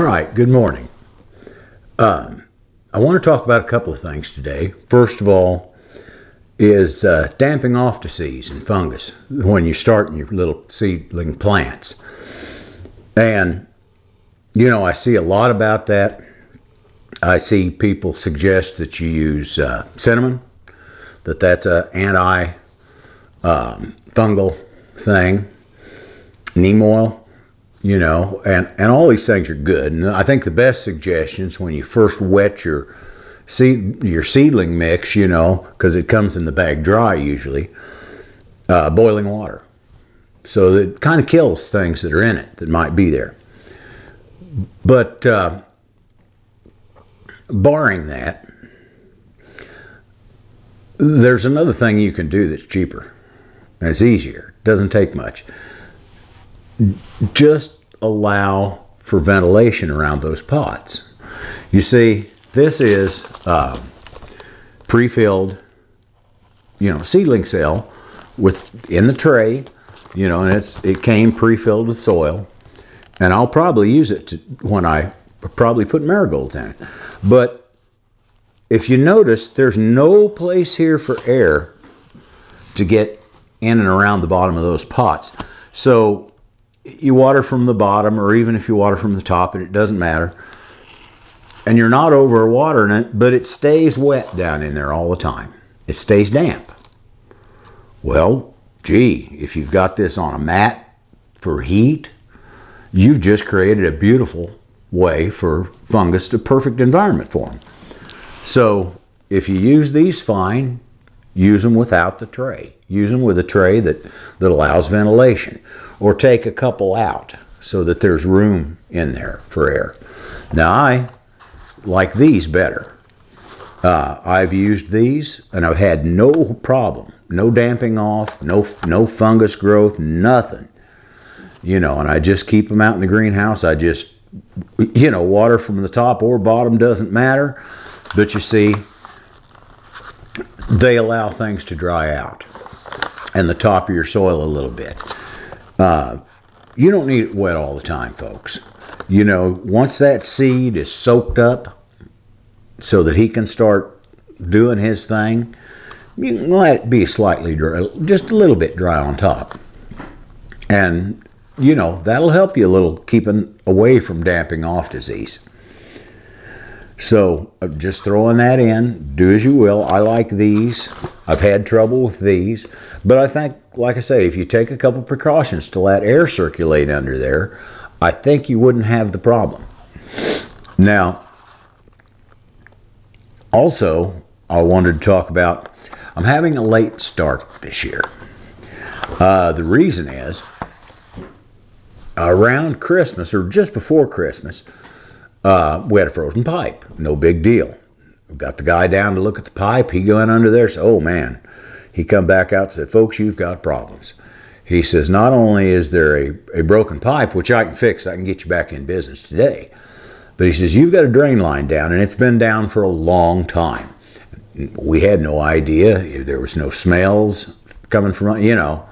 All right, good morning. I want to talk about a couple of things today. First of all is damping off disease and fungus when you start your little seedling plants. And, you know, I see a lot about that. I see people suggest that you use cinnamon, that's an anti-fungal thing, neem oil. You know, and all these things are good. And I think the best suggestions when you first wet your seedling mix, you know, because it comes in the bag dry usually, boiling water. So that it kind of kills things that are in it that might be there. But barring that, there's another thing you can do that's cheaper and it's easier. It doesn't take much. Just allow for ventilation around those pots. You see, this is pre-filled, you know, seedling cell in the tray, you know, and it came pre-filled with soil. And I'll probably use it when I probably put marigolds in it. But if you notice, there's no place here for air to get in and around the bottom of those pots. So you water from the bottom, or even if you water from the top, it doesn't matter. And you're not overwatering it, but it stays wet down in there all the time. It stays damp. Well, gee, if you've got this on a mat for heat, you've just created a beautiful way for fungus to perfect environment for them. So if you use these, fine. Use them without the tray. Use them with a tray that allows ventilation. Or take a couple out so that there's room in there for air. Now I like these better. I've used these and I've had no problem. No damping off, no fungus growth, nothing. You know, and I just keep them out in the greenhouse. I just, you know, water from the top or bottom, doesn't matter. But you see, they allow things to dry out and the top of your soil a little bit. You don't need it wet all the time, folks. You know, once that seed is soaked up so that he can start doing his thing, you can let it be slightly dry, just a little bit dry on top. And, you know, that'll help you a little keeping away from damping off disease. So just throwing that in, do as you will. I like these. I've had trouble with these. But I think, like I say, if you take a couple precautions to let air circulate under there, I think you wouldn't have the problem. Now, also, I wanted to talk about, I'm having a late start this year. The reason is, around Christmas, or just before Christmas, we had a frozen pipe. No big deal. We got the guy down to look at the pipe. He went under there and said, oh man. He come back out and said, folks, you've got problems. He says, not only is there a broken pipe, which I can fix, I can get you back in business today. But he says, you've got a drain line down, and it's been down for a long time. We had no idea. There was no smells coming from, you know.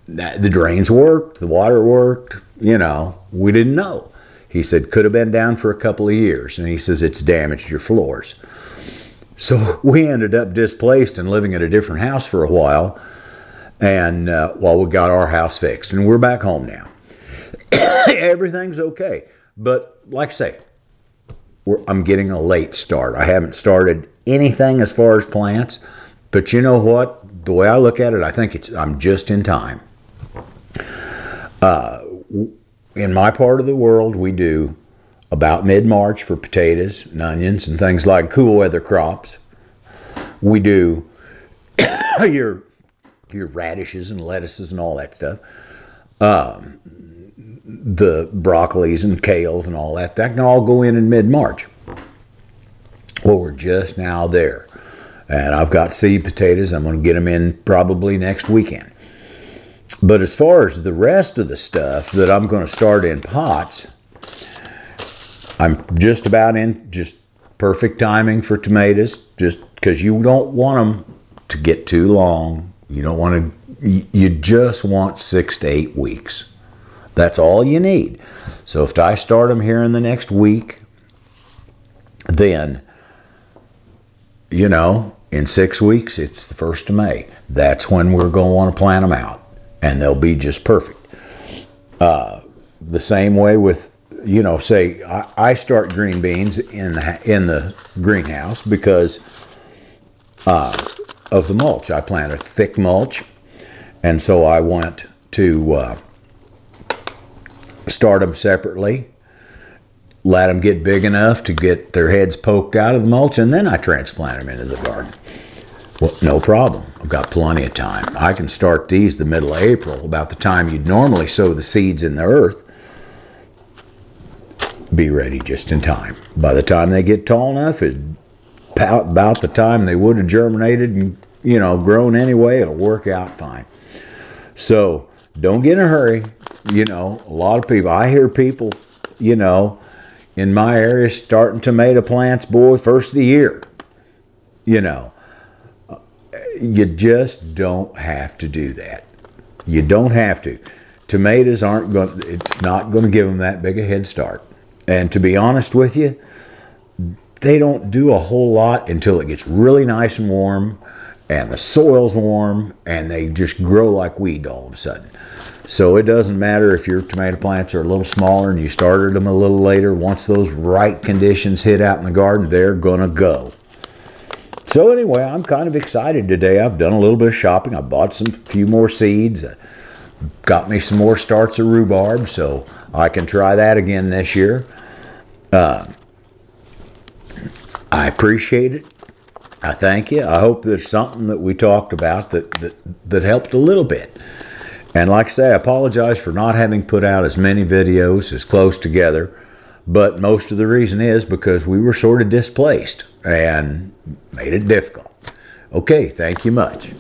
The drains worked, the water worked, you know. We didn't know. He said, could have been down for a couple of years. And he says, it's damaged your floors. So we ended up displaced and living at a different house for a while. And while we got our house fixed. And we're back home now. Everything's okay. But like I say, I'm getting a late start. I haven't started anything as far as plants. But you know what? The way I look at it, I think I'm just in time. In my part of the world, we do about mid-March for potatoes and onions and things like cool weather crops. We do your radishes and lettuces and all that stuff. The broccolis and kales and all that can all go in mid-March. Well, we're just now there. And I've got seed potatoes. I'm going to get them in probably next weekend. But as far as the rest of the stuff that I'm going to start in pots, I'm just about in just perfect timing for tomatoes, just because you don't want them to get too long. You don't want to, you just want 6 to 8 weeks. That's all you need. So if I start them here in the next week, then, you know, in 6 weeks, it's the 1st of May. That's when we're going to want to plant them out, and they'll be just perfect. The same way with, you know, say I start green beans in the greenhouse because of the mulch. I plant a thick mulch, and so I want to start them separately, let them get big enough to get their heads poked out of the mulch, and then I transplant them into the garden. Well, no problem. I've got plenty of time. I can start these the middle of April, about the time you'd normally sow the seeds in the earth. Be ready just in time. By the time they get tall enough, it's about the time they would have germinated and, you know, grown anyway. It'll work out fine. So don't get in a hurry. You know, a lot of people, I hear people, you know, in my area starting tomato plants, boy, first of the year. You know, you just don't have to do that. You don't have to. Tomatoes aren't going, it's not going to give them that big a head start. And to be honest with you, they don't do a whole lot until it gets really nice and warm and the soil's warm and they just grow like weed all of a sudden. So it doesn't matter if your tomato plants are a little smaller and you started them a little later. Once those right conditions hit out in the garden, they're going to go. So anyway, I'm kind of excited today. I've done a little bit of shopping. I bought few more seeds. Got me some more starts of rhubarb, so I can try that again this year. I appreciate it. I thank you. I hope there's something that we talked about that helped a little bit. And like I say, I apologize for not having put out as many videos as close together, but most of the reason is because we were sort of displaced and made it difficult. Okay, thank you much.